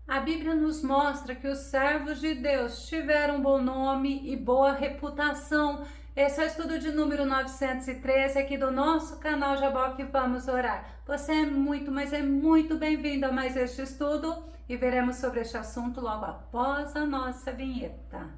A Bíblia nos mostra que os servos de Deus tiveram bom nome e boa reputação. Esse é o estudo de número 913 aqui do nosso canal Jaboque Vamos Orar. Você é muito, mas é muito bem-vindo a mais este estudo e veremos sobre este assunto logo após a nossa vinheta.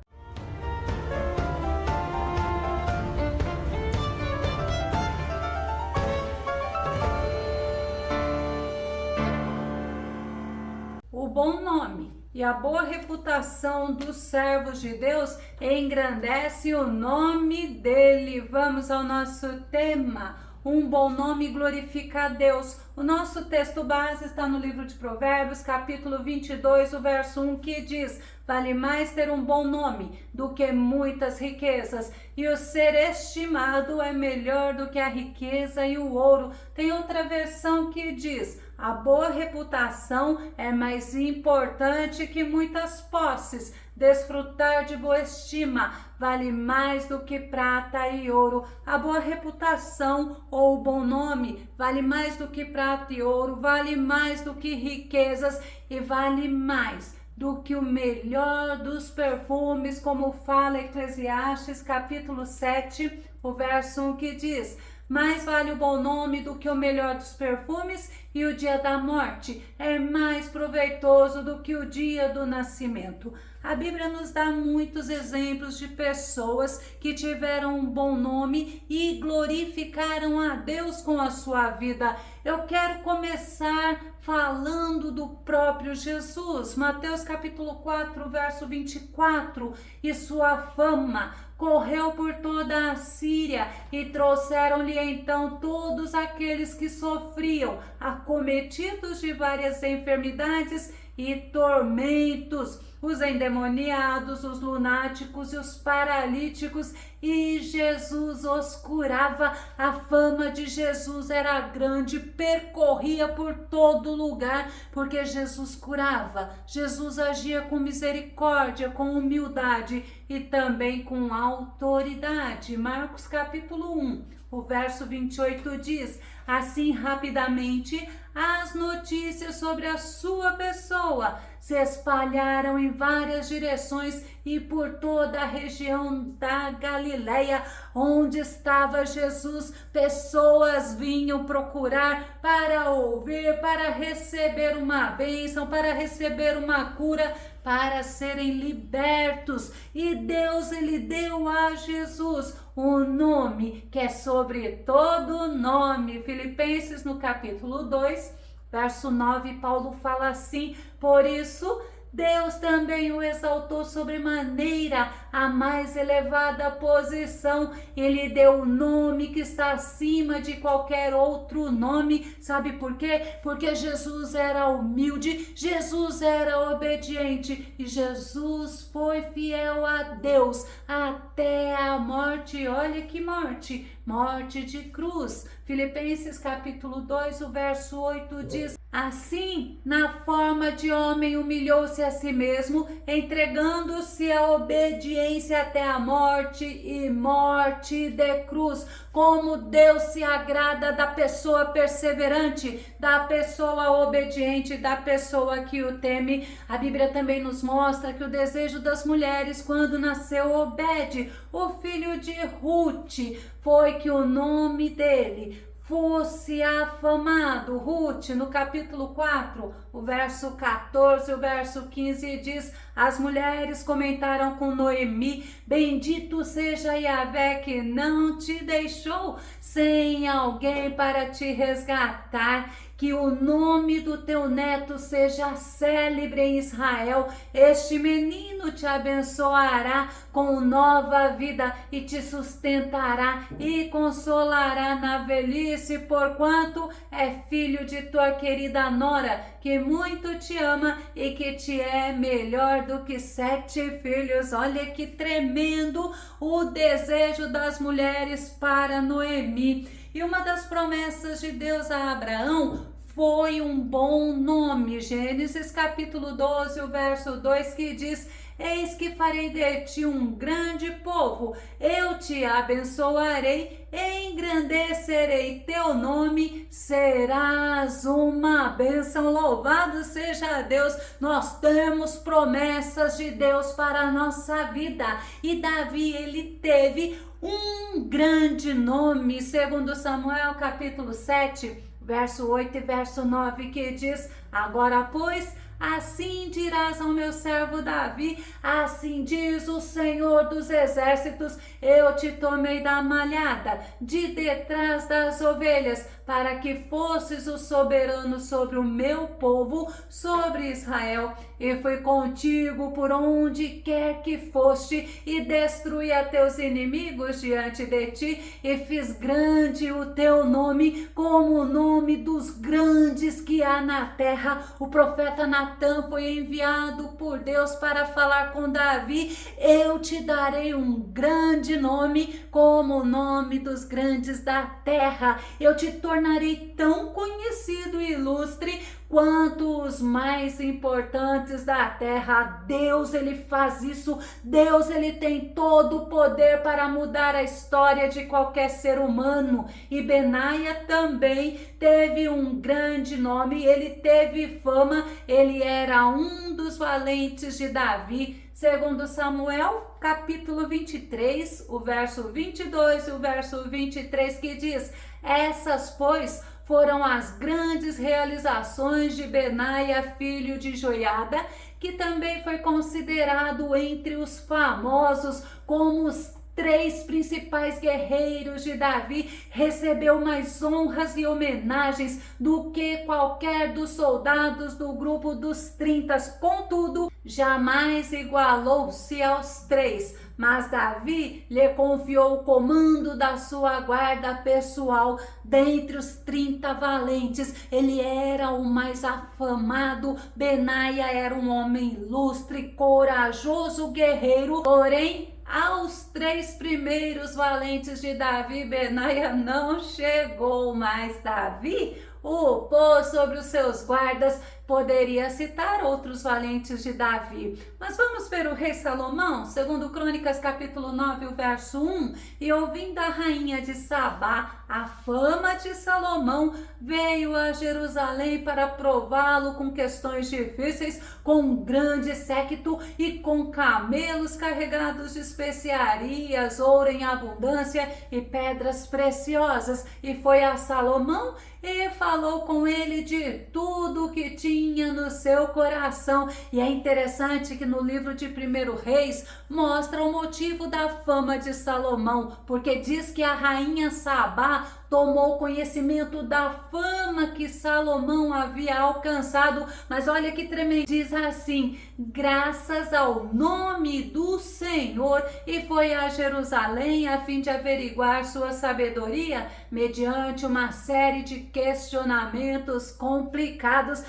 O bom nome e a boa reputação dos servos de Deus engrandece o nome dele. Vamos ao nosso tema. Um bom nome glorifica a Deus. O nosso texto base está no livro de Provérbios, capítulo 22, o verso 1, que diz: vale mais ter um bom nome do que muitas riquezas, e o ser estimado é melhor do que a riqueza e o ouro. Tem outra versão que diz: a boa reputação é mais importante que muitas posses. Desfrutar de boa estima vale mais do que prata e ouro. A boa reputação ou o bom nome vale mais do que prata e ouro, vale mais do que riquezas e vale mais do que o melhor dos perfumes, como fala Eclesiastes capítulo 7, o verso 1, que diz: mais vale o bom nome do que o melhor dos perfumes, e o dia da morte é mais proveitoso do que o dia do nascimento. A Bíblia nos dá muitos exemplos de pessoas que tiveram um bom nome e glorificaram a Deus com a sua vida. Eu quero começar falando do próprio Jesus. Mateus capítulo 4, verso 24. E sua fama correu por toda a Síria, e trouxeram-lhe então todos aqueles que sofriam, acometidos de várias enfermidades e tormentos, os endemoniados, os lunáticos e os paralíticos, e Jesus os curava. A fama de Jesus era grande, percorria por todo lugar, porque Jesus curava. Jesus agia com misericórdia, com humildade e também com autoridade. Marcos capítulo 1, o verso 28 diz: assim, rapidamente, as notícias sobre a sua pessoa se espalharam em várias direções e por toda a região da Galileia, onde estava Jesus. Pessoas vinham procurar para ouvir, para receber uma bênção, para receber uma cura, para serem libertos. E Deus, ele deu a Jesus um nome que é sobre todo nome. Filipenses no capítulo 2, verso 9, Paulo fala assim: por isso Deus também o exaltou sobremaneira a mais elevada posição. Ele deu o nome que está acima de qualquer outro nome. Sabe por quê? Porque Jesus era humilde, Jesus era obediente e Jesus foi fiel a Deus até a morte. Olha que morte! Morte de cruz. Filipenses capítulo 2, o verso 8 diz: assim, na forma de homem, humilhou-se a si mesmo, entregando-se à obediência até a morte e morte de cruz. Como Deus se agrada da pessoa perseverante, da pessoa obediente, da pessoa que o teme. A Bíblia também nos mostra que o desejo das mulheres, quando nasceu Obed, o filho de Ruth, foi que o nome dele fosse afamado. Ruth, no capítulo 4, o verso 14, o verso 15 diz: as mulheres comentaram com Noemi: bendito seja Yahvé que não te deixou sem alguém para te resgatar. Que o nome do teu neto seja célebre em Israel. Este menino te abençoará com nova vida e te sustentará e consolará na velhice, porquanto é filho de tua querida nora, que muito te ama e que te é melhor do que 7 filhos. Olha que tremendo o desejo das mulheres para Noemi. E uma das promessas de Deus a Abraão foi um bom nome. Gênesis capítulo 12, o verso 2 que diz: eis que farei de ti um grande povo, eu te abençoarei, engrandecerei teu nome, serás uma bênção. Louvado seja Deus, nós temos promessas de Deus para a nossa vida. E Davi, ele teve um grande nome, segundo Samuel capítulo 7, verso 8 e verso 9, que diz: agora, pois, assim dirás ao meu servo Davi, assim diz o Senhor dos exércitos, eu te tomei da malhada, de detrás das ovelhas, para que fosses o soberano sobre o meu povo, sobre Israel, e fui contigo por onde quer que foste, e destruí a teus inimigos diante de ti, e fiz grande o teu nome, como o nome dos grandes que há na terra. O profeta Natã foi enviado por Deus para falar com Davi: eu te darei um grande nome, como o nome dos grandes da terra. Eu te tornarei tão conhecido e ilustre quanto os mais importantes da terra. Deus, ele faz isso. Deus, ele tem todo o poder para mudar a história de qualquer ser humano. E Benaia também teve um grande nome, ele teve fama, ele era um dos valentes de Davi. Segundo Samuel, capítulo 23, o verso 22 e o verso 23, que diz: essas, pois, foram as grandes realizações de Benaia, filho de Joiada, que também foi considerado entre os famosos como os 3 principais guerreiros de Davi. Recebeu mais honras e homenagens do que qualquer dos soldados do grupo dos 30, contudo, jamais igualou-se aos 3. Mas Davi lhe confiou o comando da sua guarda pessoal. Dentre os 30 valentes, ele era o mais afamado. Benaia era um homem ilustre, corajoso, guerreiro, porém, aos 3 primeiros valentes de Davi, Benaia não chegou. Mas Davi o pôs sobre os seus guardas. Poderia citar outros valentes de Davi, mas vamos ver o rei Salomão, segundo Crônicas capítulo 9, o verso 1, e ouvindo a rainha de Sabá a fama de Salomão, veio a Jerusalém para prová-lo com questões difíceis, com um grande séquito e com camelos carregados de especiarias, ouro em abundância e pedras preciosas, e foi a Salomão e falou com ele de tudo o que tinha no seu coração. E é interessante que no livro de 1 Reis mostra o motivo da fama de Salomão, porque diz que a rainha Sabá tomou conhecimento da fama que Salomão havia alcançado. Mas olha que tremendo, diz assim: graças ao nome do Senhor, e foi a Jerusalém a fim de averiguar sua sabedoria mediante uma série de questionamentos complicados.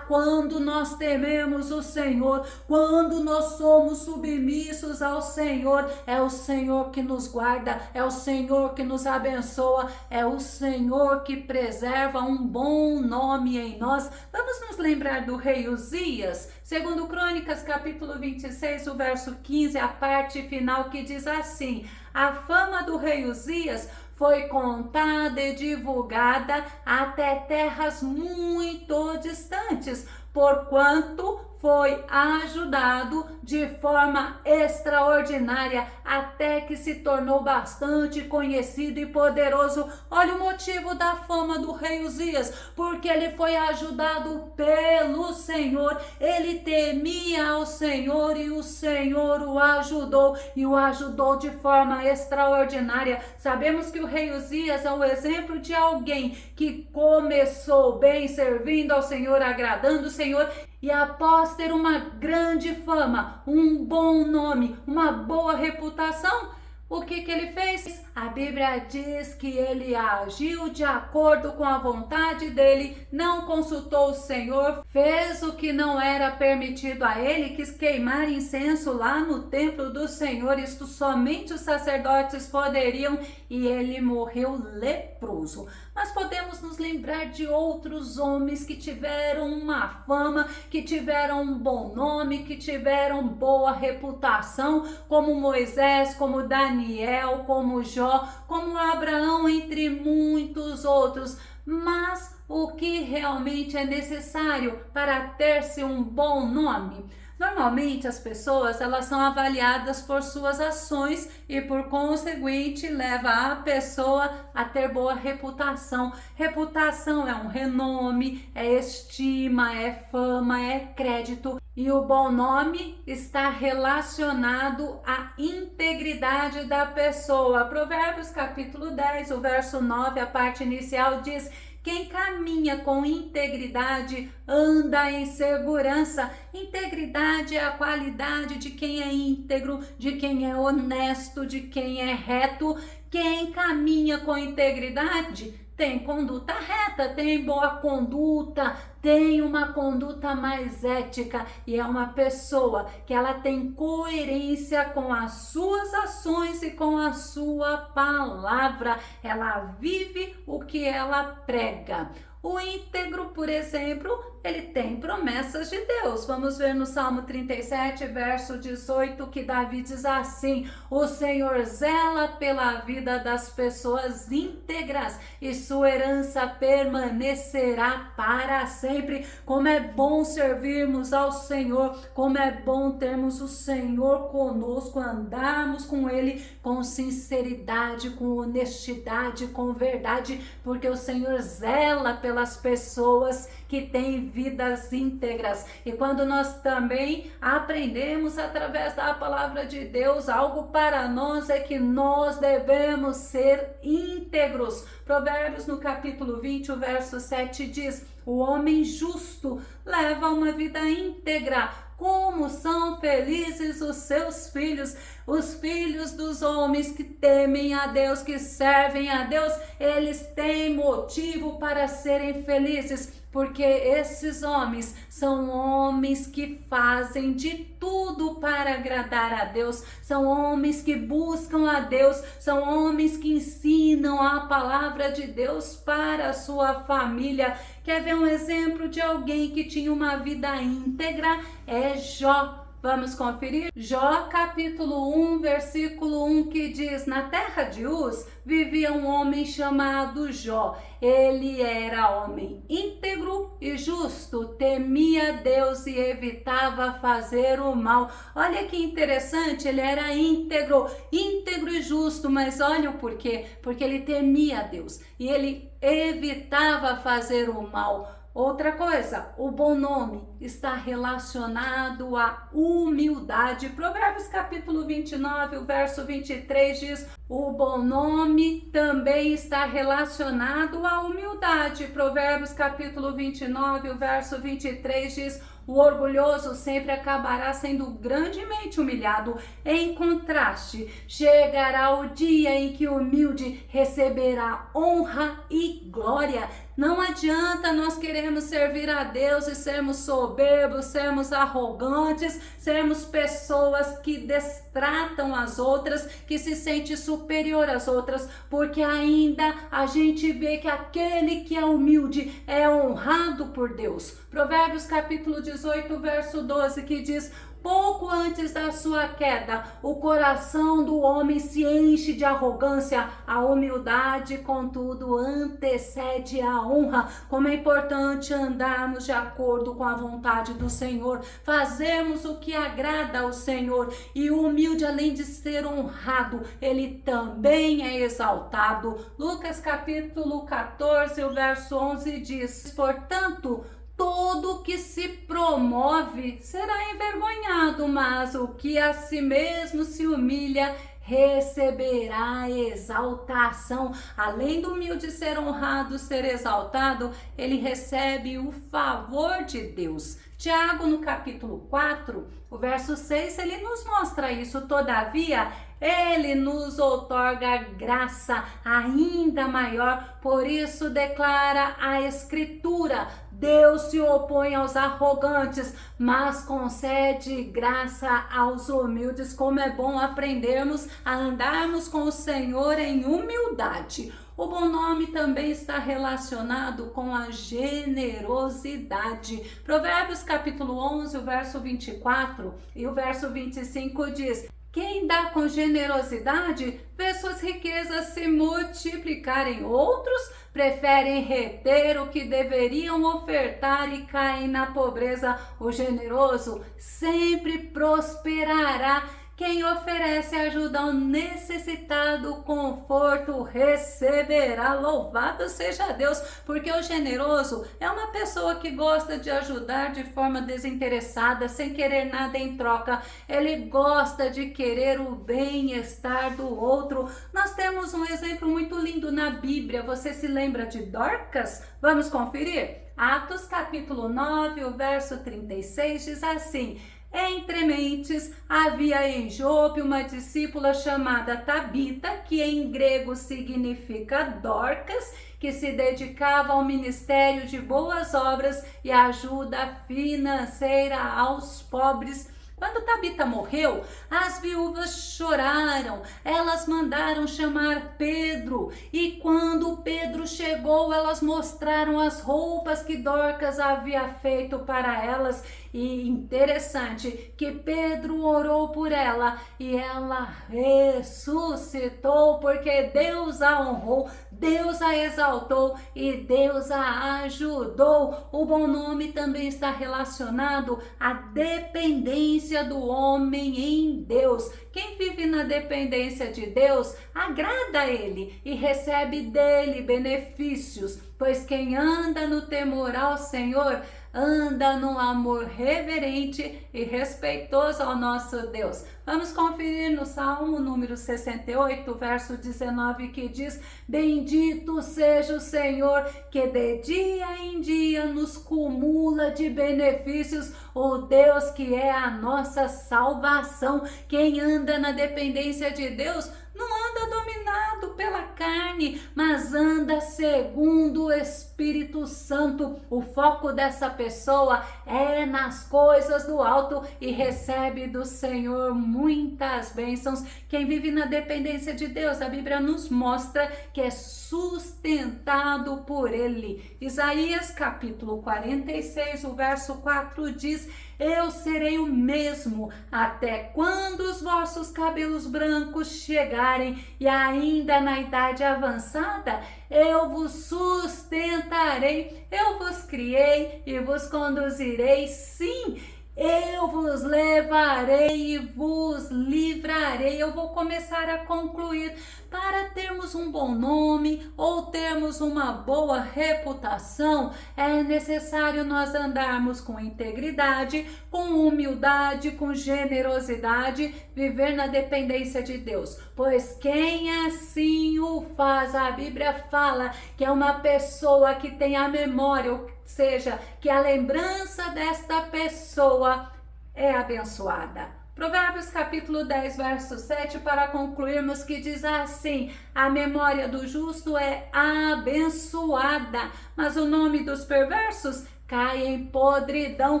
Quando nós tememos o Senhor, quando nós somos submissos ao Senhor, é o Senhor que nos guarda, é o Senhor que nos abençoa, é o Senhor que preserva um bom nome em nós. Vamos nos lembrar do rei Uzias, segundo Crônicas capítulo 26, o verso 15, a parte final, que diz assim: a fama do rei Uzias foi contada e divulgada até terras muito distantes, porquanto foi ajudado de forma extraordinária, até que se tornou bastante conhecido e poderoso. Olha o motivo da fama do rei Uzias: porque ele foi ajudado pelo Senhor, ele temia ao Senhor e o Senhor o ajudou, e o ajudou de forma extraordinária. Sabemos que o rei Uzias é o exemplo de alguém que começou bem, servindo ao Senhor, agradando o Senhor, e após ter uma grande fama, um bom nome, uma boa reputação, o que ele fez? A Bíblia diz que ele agiu de acordo com a vontade dele, não consultou o Senhor, fez o que não era permitido a ele, quis queimar incenso lá no templo do Senhor, isto somente os sacerdotes poderiam, e ele morreu leproso. nós podemos nos lembrar de outros homens que tiveram uma fama, que tiveram um bom nome, que tiveram boa reputação, como Moisés, como Daniel, como Jó, como Abraão, entre muitos outros. Mas o que realmente é necessário para ter-se um bom nome? Normalmente as pessoas elas são avaliadas por suas ações e por conseguinte leva a pessoa a ter boa reputação. Reputação é um renome, é estima, é fama, é crédito. E o bom nome está relacionado à integridade da pessoa. Provérbios capítulo 10, o verso 9, a parte inicial diz: quem caminha com integridade anda em segurança. Integridade é a qualidade de quem é íntegro, de quem é honesto, de quem é reto. Quem caminha com integridade tem conduta reta, tem boa conduta, tem uma conduta mais ética e é uma pessoa que ela tem coerência com as suas ações e com a sua palavra. Ela vive o que ela prega. O íntegro, por exemplo, ele tem promessas de Deus. Vamos ver no Salmo 37, verso 18, que Davi diz assim: o Senhor zela pela vida das pessoas íntegras e sua herança permanecerá para sempre. Como é bom servirmos ao Senhor, como é bom termos o Senhor conosco, andarmos com Ele com sinceridade, com honestidade, com verdade, porque o Senhor zela pelas pessoas que têm vidas íntegras. E quando nós também aprendemos através da palavra de Deus, algo para nós é que nós devemos ser íntegros. Provérbios no capítulo 20, o verso 7 diz: o homem justo leva uma vida íntegra. Como são felizes os seus filhos, os filhos dos homens que temem a Deus, que servem a Deus, eles têm motivo para serem felizes, porque esses homens são homens que fazem de tudo para agradar a Deus, são homens que buscam a Deus, são homens que ensinam a palavra de Deus para a sua família. Quer ver um exemplo de alguém que tinha uma vida íntegra? É Jó. Vamos conferir? Jó capítulo 1, versículo 1, que diz: na terra de Uz vivia um homem chamado Jó. Ele era homem íntegro e justo, temia Deus e evitava fazer o mal. Olha que interessante, ele era íntegro e justo, mas olha o porquê, porque ele temia Deus e ele evitava fazer o mal. Outra coisa, o bom nome está relacionado à humildade. Provérbios capítulo 29, o verso 23 diz: o bom nome também está relacionado à humildade. Provérbios capítulo 29, o verso 23 diz: o orgulhoso sempre acabará sendo grandemente humilhado. Em contraste, chegará o dia em que o humilde receberá honra e glória. Não adianta nós queremos servir a Deus e sermos soberbos, sermos arrogantes, sermos pessoas que destratam as outras, que se sente superior às outras, porque ainda a gente vê que aquele que é humilde é honrado por Deus. Provérbios capítulo 18, verso 12, que diz: pouco antes da sua queda, o coração do homem se enche de arrogância. A humildade, contudo, antecede a honra. Como é importante andarmos de acordo com a vontade do Senhor, fazermos o que agrada ao Senhor. E o humilde, além de ser honrado, ele também é exaltado. Lucas capítulo 14, o verso 11 diz: portanto, todo que se promove será envergonhado, mas o que a si mesmo se humilha receberá exaltação. Além do humilde ser honrado, ser exaltado, ele recebe o favor de Deus. Tiago, no capítulo 4, o verso 6, ele nos mostra isso. Todavia, ele nos outorga graça ainda maior. Por isso declara a Escritura: Deus se opõe aos arrogantes, mas concede graça aos humildes. Como é bom aprendermos a andarmos com o Senhor em humildade. O bom nome também está relacionado com a generosidade. Provérbios capítulo 11, o verso 24 e o verso 25 diz: quem dá com generosidade vê suas riquezas se multiplicarem. Outros preferem reter o que deveriam ofertar e caem na pobreza. O generoso sempre prosperará. Quem oferece ajuda ao necessitado, conforto receberá. Louvado seja Deus, porque o generoso é uma pessoa que gosta de ajudar de forma desinteressada, sem querer nada em troca. Ele gosta de querer o bem-estar do outro. Nós temos um exemplo muito lindo na Bíblia. Você se lembra de Dorcas? Vamos conferir? Atos capítulo 9, o verso 36 diz assim: entre mentes havia em Jope uma discípula chamada Tabita, que em grego significa Dorcas, que se dedicava ao ministério de boas obras e ajuda financeira aos pobres. Quando Tabita morreu, as viúvas choraram, elas mandaram chamar Pedro, e quando Pedro chegou, elas mostraram as roupas que Dorcas havia feito para elas. E interessante que Pedro orou por ela e ela ressuscitou, porque Deus a honrou, Deus a exaltou e Deus a ajudou. O bom nome também está relacionado à dependência do homem em Deus. Quem vive na dependência de Deus agrada a Ele e recebe dele benefícios, pois quem anda no temor ao Senhor anda no amor reverente e respeitoso ao nosso Deus. Vamos conferir no Salmo número 68, verso 19, que diz: bendito seja o Senhor, que de dia em dia nos cumula de benefícios, o Deus que é a nossa salvação. Quem anda na dependência de Deus não anda dominado pela carne, mas anda segundo o Espírito Santo. O foco dessa pessoa é nas coisas do alto e recebe do Senhor muitas bênçãos. Quem vive na dependência de Deus, a Bíblia nos mostra que é sustentado por Ele. Isaías capítulo 46, o verso 4 diz: eu serei o mesmo até quando os vossos cabelos brancos chegarem, e ainda na idade avançada eu vos sustentarei, eu vos criei e vos conduzirei, sim, eu vos levarei e vos livrarei. Eu vou começar a concluir. Para termos um bom nome ou termos uma boa reputação, é necessário nós andarmos com integridade, com humildade, com generosidade, viver na dependência de Deus. Pois quem assim o faz, a Bíblia fala que é uma pessoa que tem a memória, ou seja, que a lembrança desta pessoa é abençoada. Provérbios capítulo 10, verso 7, para concluirmos, que diz assim: a memória do justo é abençoada, mas o nome dos perversos cai em podridão.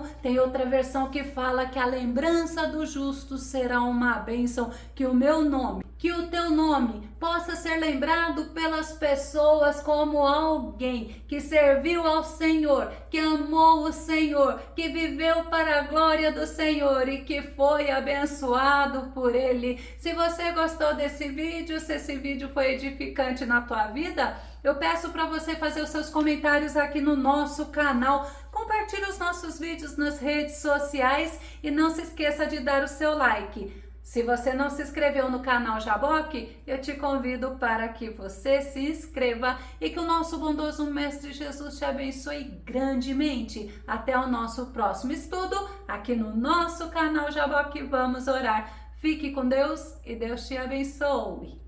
Tem outra versão que fala que a lembrança do justo será uma bênção. Que o meu nome, que o teu nome possa ser lembrado pelas pessoas como alguém que serviu ao Senhor, que amou o Senhor, que viveu para a glória do Senhor e que foi abençoado por Ele. Se você gostou desse vídeo, se esse vídeo foi edificante na tua vida, eu peço para você fazer os seus comentários aqui no nosso canal. Compartilhe os nossos vídeos nas redes sociais e não se esqueça de dar o seu like. Se você não se inscreveu no canal Jaboque, eu te convido para que você se inscreva e que o nosso bondoso Mestre Jesus te abençoe grandemente. Até o nosso próximo estudo aqui no nosso canal Jaboque. Vamos orar. Fique com Deus e Deus te abençoe.